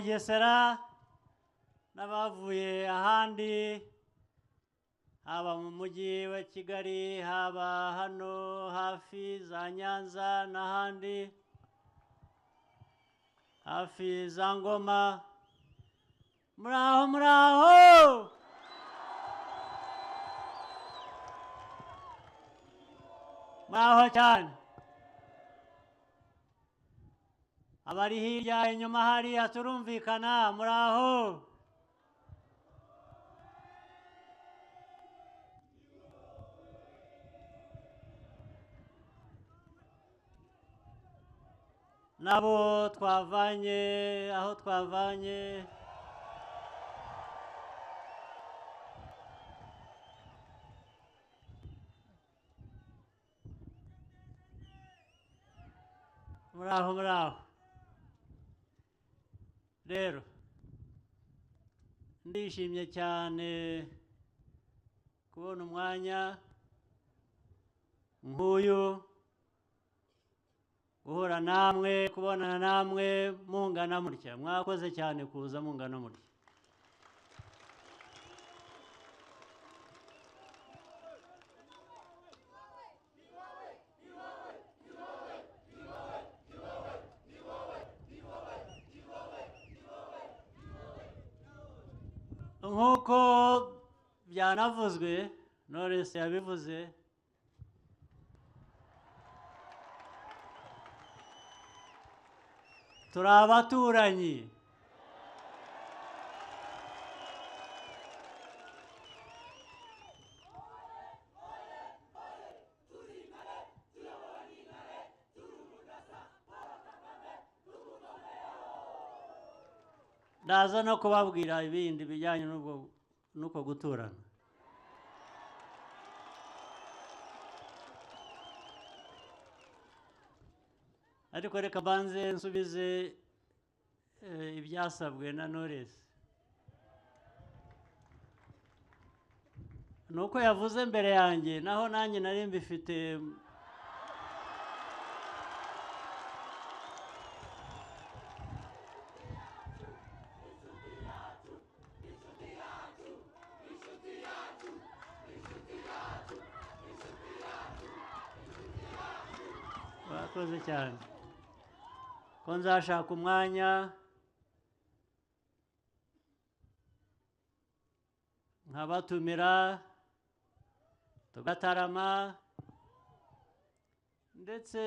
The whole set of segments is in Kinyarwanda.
Bugesera n'abavuye ahandi haba mu mujyi wa Kigali haba hano hafi za Nyanza n'ahandi hafi za Ngoma muraho muraho cyane abari hirya inyuma hariya turumvikana muraho nabo twavanye aho twavanye muraho rero ndishimye cyane kubona umwanya nk'uyu guhura namwe kubonana namwe mungana mutya mwakoze cyane kuza mungana mutya nk'uko byanavuzwe Knowless yabivuze turi abaturanyi ndaza no kubabwira ibindi bijyanye n'uko guturana ariko reka banze nsubize ibyasabwe na Knowless nuko yavuze mbere yanjye naho nanjye nari mbifite murakoze cyane ko nzashaka umwanya nkabatumira tugatarama ndetse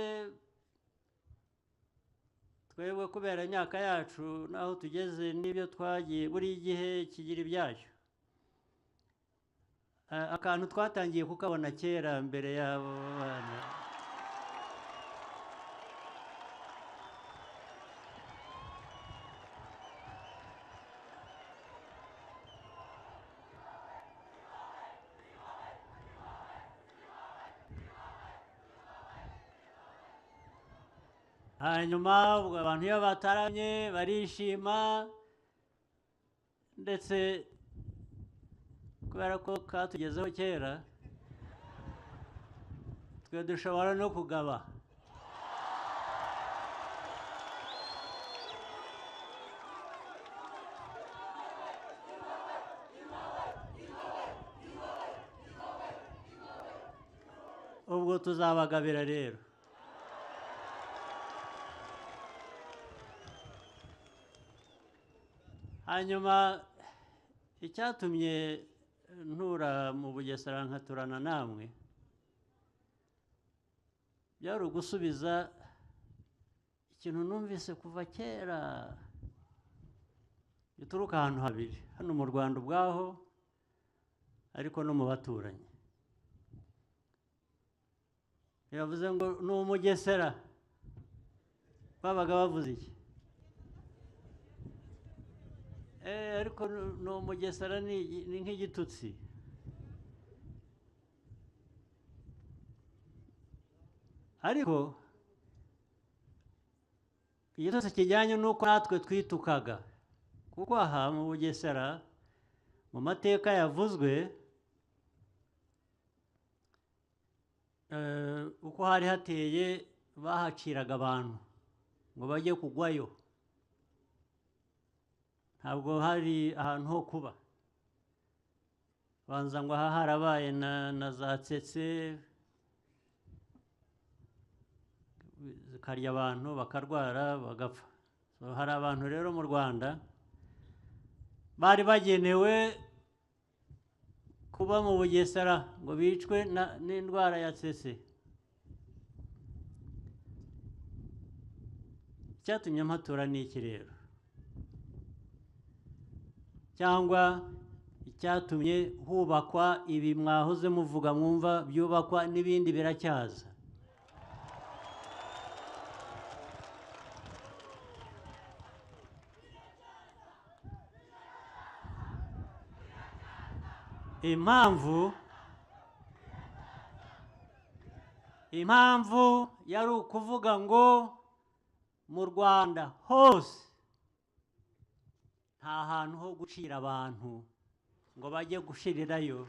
twebwe kubera imyaka yacu naho tugeze n'ibyo twagiye buri gihe kigira ibyacyo akantu twatangiye kukabona kera mbere y'abo bana hanyuma ubwo abantu iyo bataramye barishima ndetse kubera ko katugezeho kera twe dushobora no kugaba ubwo tuzabagabira rero hanyuma icyatumye ntura mu Bugesera nkaturana namwe byari ugusubiza ikintu numvise kuva kera gituruka ahantu habiri hano mu Rwanda ubwaho ariko no mu baturanyi yavuze ngo ni Umugesera babaga bavuze iki ariko ni Umugesera ni nk'igitutsi ariko igitutsi kijyanye n'uko natwe twitukaga kuko aha mu Bugesera mu mateka yavuzwe uko hari hateye bahaciraga abantu ngo bajye kugwayo ntabwo hari ahantu ho kuba, banza ngo aha harabaye na za tsetse zikarya abantu bakarwara bagapfa. So, hari abantu rero mu Rwanda bari bagenewe kuba mu Bugesera ngo bicwe n'indwara ya tsetse. Icyatumye mpatura ni iki rero? Cyangwa icyatumye hubakwa ibi mwahoze muvuga mwumva byubakwa n'ibindi biracyaza? impamvu yari ukuvuga ngo mu Rwanda hose nta hantu ho gucira abantu ngo bajye gushirirayo.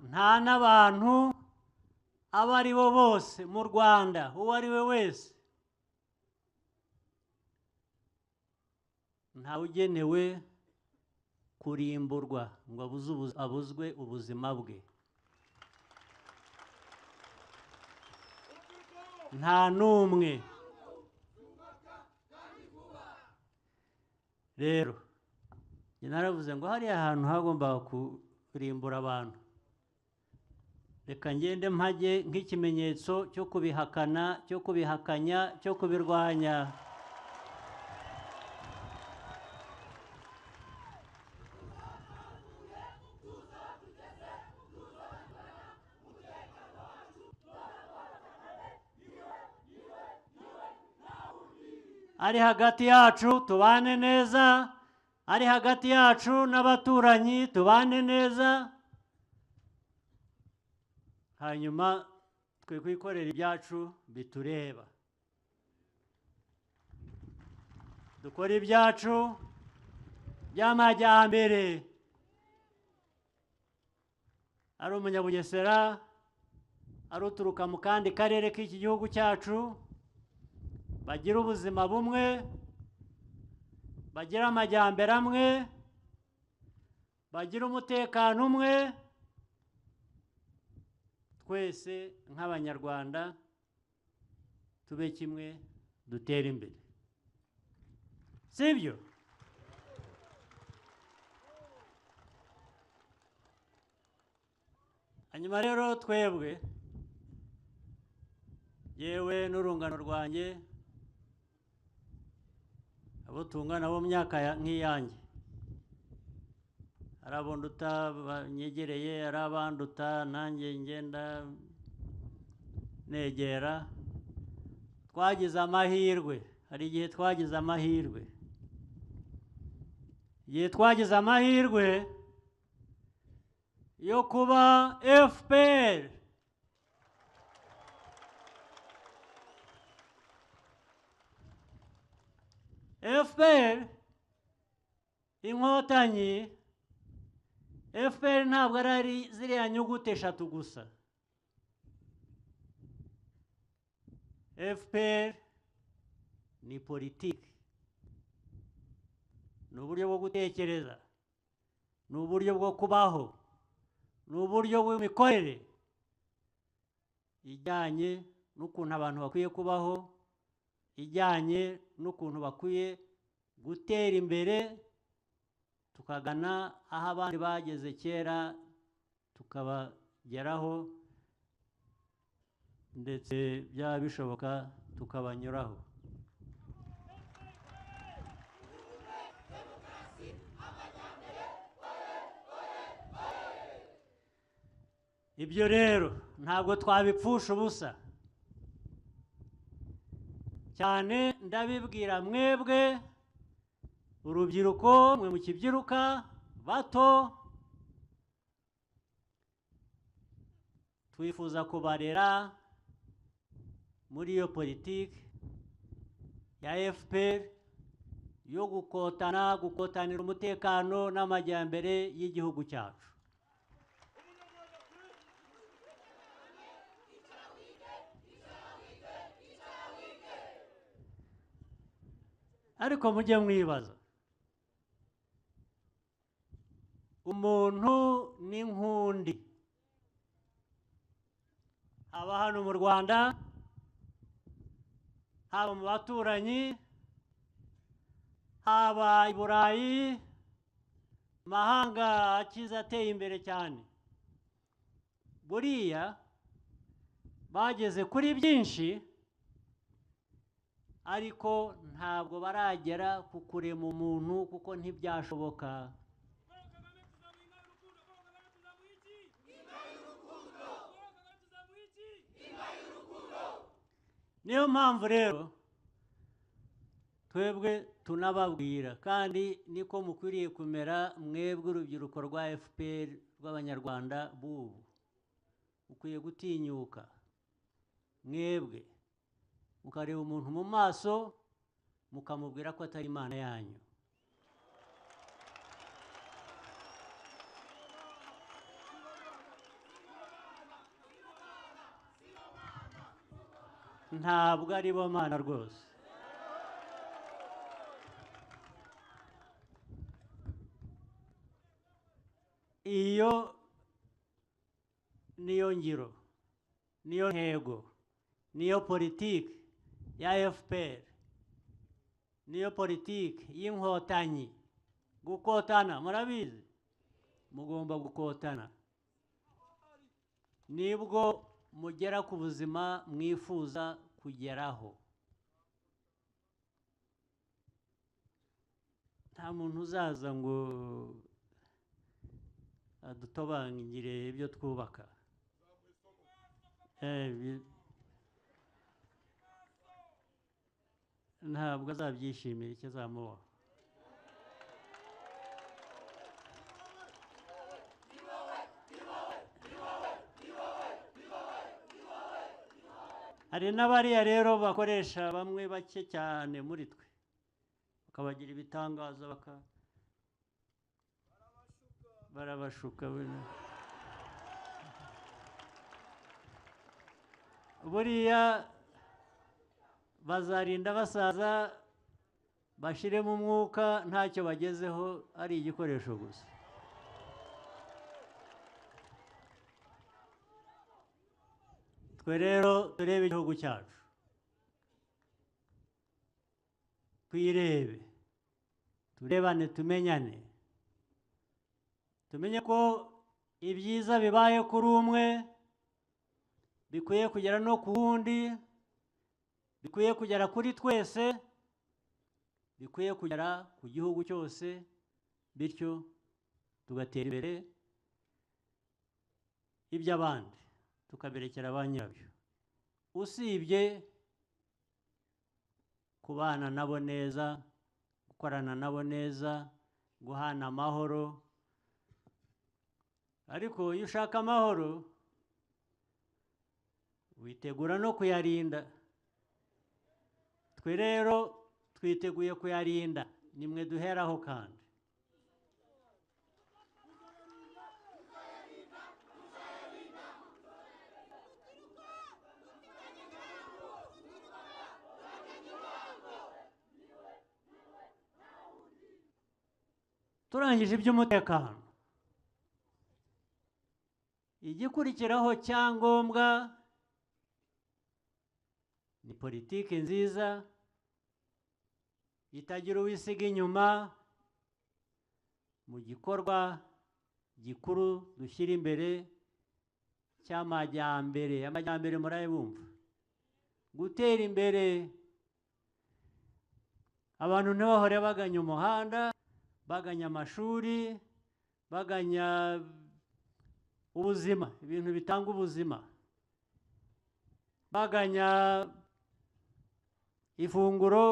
Nta n'abantu abo ari bo bose mu Rwanda, uwo ari we wese, ntawe ugenewe kurimburwa ngo abuzwe ubuzima bwe. Nta n'umwe. Rero njye naravuze ngo hariya hantu hagombaga kurimbura abantu, reka ngende mpage nk'ikimenyetso cyo kubihakana, cyo kubihakanya, cyo kubirwanya. Ari hagati yacu tubane neza, ari hagati yacu n'abaturanyi tubane neza, hanyuma twe kwikorera ibyacu bitureba, dukora ibyacu by'amajyambere. Ari umunyabugesera, ari uturuka mu kandi karere k'iki gihugu cyacu, bagira ubuzima bumwe, bagira amajyambere amwe, bagira umutekano umwe, twese nk'Abanyarwanda tube kimwe, dutere imbere. Sibyo? Hanyuma rero twebwe, yewe n'urungano rwanjye, abo tungana bo myaka nk'iyanjye, hari abonduta banyegereye, hari abanduta nanjye ngenda negera. Twagize amahirwe, hari igihe twagize amahirwe, igihe twagize amahirwe yo kuba FPR. FPR, Inkotanyi. FPR ntabwo ari ziriya nyuguti eshatu gusa. FPR ni politiki, ni uburyo bwo gutekereza, ni uburyo bwo kubaho, ni uburyo bw'imikorere ijyanye n'ukuntu abantu bakwiye kubaho, ijyanye n'ukuntu bakwiye gutera imbere, tukagana aho abandi bageze kera tukabageraho, ndetse byaba bishoboka tukabanyuraho. Ibyo rero ntabwo twabipfusha ubusa. Cyane ndabibwira mwebwe urubyiruko, mwe mukibyiruka bato, twifuza kubarera muri iyo politiki ya FPR yo gukotanira umutekano n'amajyambere y'igihugu cyacu. ariko mujye mwibaza, umuntu ni nk'undi, haba hano mu Rwanda, haba mu baturanyi, haba i Burayi, mahanga akize ateye imbere cyane, buriya bageze kuri byinshi ariko ntabwo baragera ku kurema umuntu kuko ntibyashoboka. Niyo mpamvu rero twebwe tunababwira, kandi niko mukwiriye kumera mwebwe urubyiruko rwa FPR rw'Abanyarwanda b'ubu, mukwiye gutinyuka mwebwe mukareba umuntu mu maso mukamubwira ko atari Imana yanyu. Ntabwo ari bo Mana rwose. Iyo niyo ngiro, niyo ntego, niyo politiki ya FPR, niyo politiki y'inkotanyi. Gukotana, murabizi, mugomba gukotana, nibwo mugera ku buzima mwifuza kugeraho. Nta muntu uzaza ngo adutobangire ibyo twubaka. Ntabwo azabyishimira icyo azamuha. Hari n'abariya rero bakoresha bamwe bake cyane muri twe, bakabagira ibitangaza, barabashuka. Buriya bazarinda basaza, bashiremo umwuka, ntacyo bagezeho, ari igikoresho gusa. Twe rero turebe igihugu cyacu, twirebe, turebane, tumenyane, tumenye ko ibyiza bibaye kuri umwe bikwiye kugera no ku wundi, bikwiye kugera kuri twese, bikwiye kugera ku gihugu cyose, bityo tugatera imbere, iby'abandi tukaberekera ba nyirabyo, usibye kubana nabo neza, gukorana nabo neza, guhana amahoro. Ariko iyo ushaka amahoro witegura no kuyarinda. Twe rero twiteguye kuyarinda, nimwe duheraho kandi. Turangije iby'umutekano, igikurikiraho cyangombwa ni politiki nziza itagira uwisiga inyuma mu gikorwa gikuru dushyira imbere cy'amajyambere. Amajyambere murayabumva, gutera imbere, abantu ntibahore baganya umuhanda, baganya amashuri, baganya ubuzima, ibintu bitanga ubuzima, baganya ifunguro,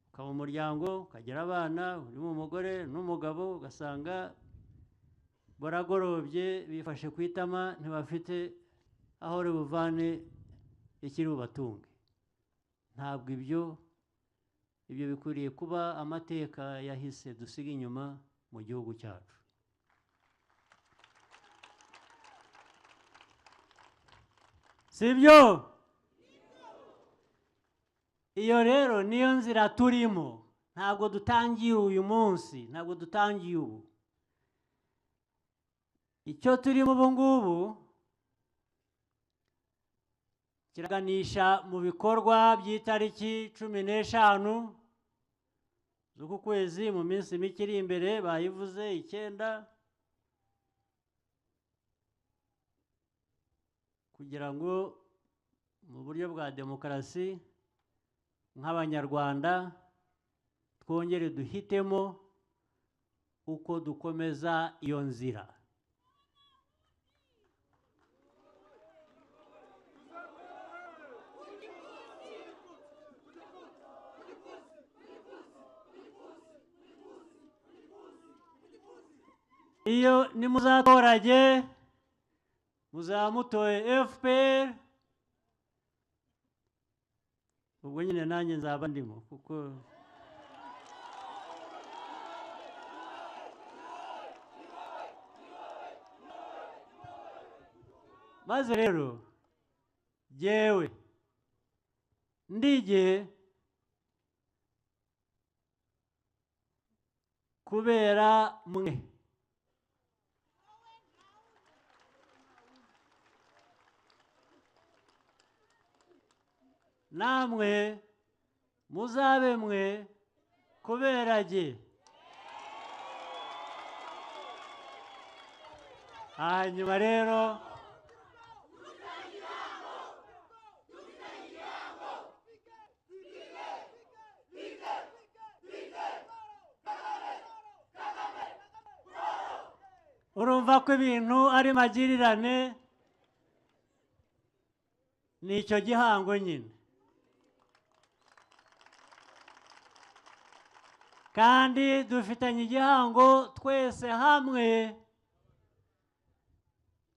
ukaba umuryango, ukagira abana, urimo umugore n'umugabo, ugasanga baragorobye, bifashe ku itama, ntibafite aho buvane ikiri bubatunge. Ntabwo ibyo bikwiriye kuba amateka yahise dusiga inyuma mu gihugu cyacu. Si byo? iyo rero niyo nzira turimo, ntabwo dutangiye uyu munsi, ntabwo dutangiye ubu. Icyo turimo ubu ngubu kiraganisha mu bikorwa by'itariki 15 z'uku kwezi, mu minsi mike iri imbere, bayivuze 9, kugira ngo mu buryo bwa demokarasi nk'Abanyarwanda twongere duhitemo uko dukomeza iyo nzira. Iyo nimuzatoranye muzaba mutoye FPR, ubwo nyine nanjye nzaba ndimo, kuko maze rero jyewe ndige kubera mwe. Namwe muzabe mwe kubera jye. Hanyuma rero urumva ko ibintu ari magirirane, ni icyo gihango nyine. Kandi dufitanye igihango twese hamwe,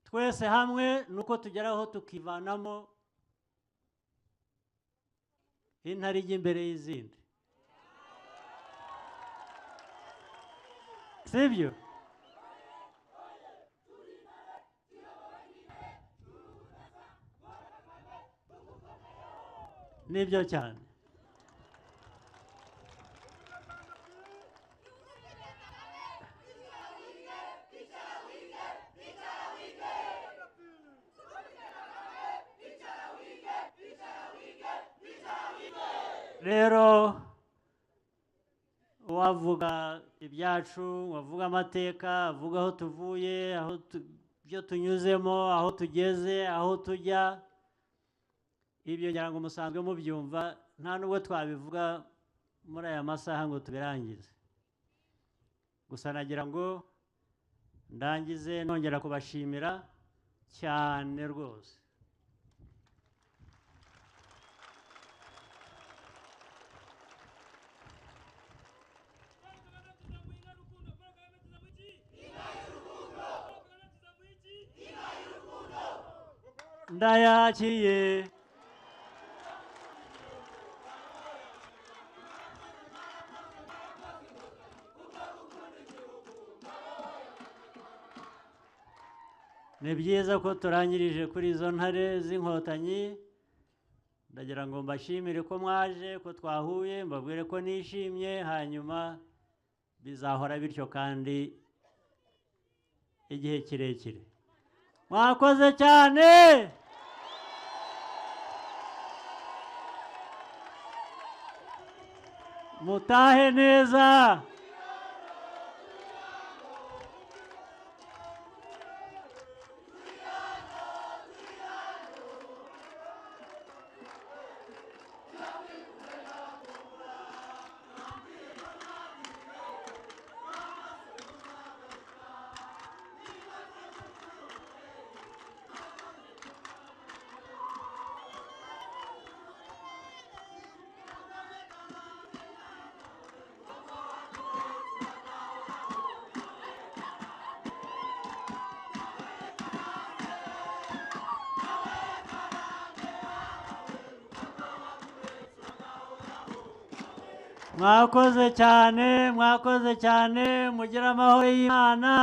twese hamwe nuko tugeraho tukivanamo intare ijya imbere y'izindi, sibyo? Nibyo cyane. Rero wavuga ibyacu, wavuga amateka, avuga aho tuvuye, ibyo tunyuzemo, aho tugeze, aho tujya, ibyo ngira ngo musanzwe mubyumva, nta nubwo twabivuga muri aya masaha ngo tubirangize. Gusa nagira ngo ndangize nongera kubashimira cyane rwose. Ndayakiriye. Ni byiza ko turangirije kuri izo ntare z'inkotanyi. Ndagira ngo mbashimire ko mwaje, ko twahuye, mbabwire ko nishimye, hanyuma bizahora bityo kandi igihe kirekire. Mwakoze cyane. Mutahe neza. Mwakoze cyane, mwakoze cyane, mugira amahoro y'Imana.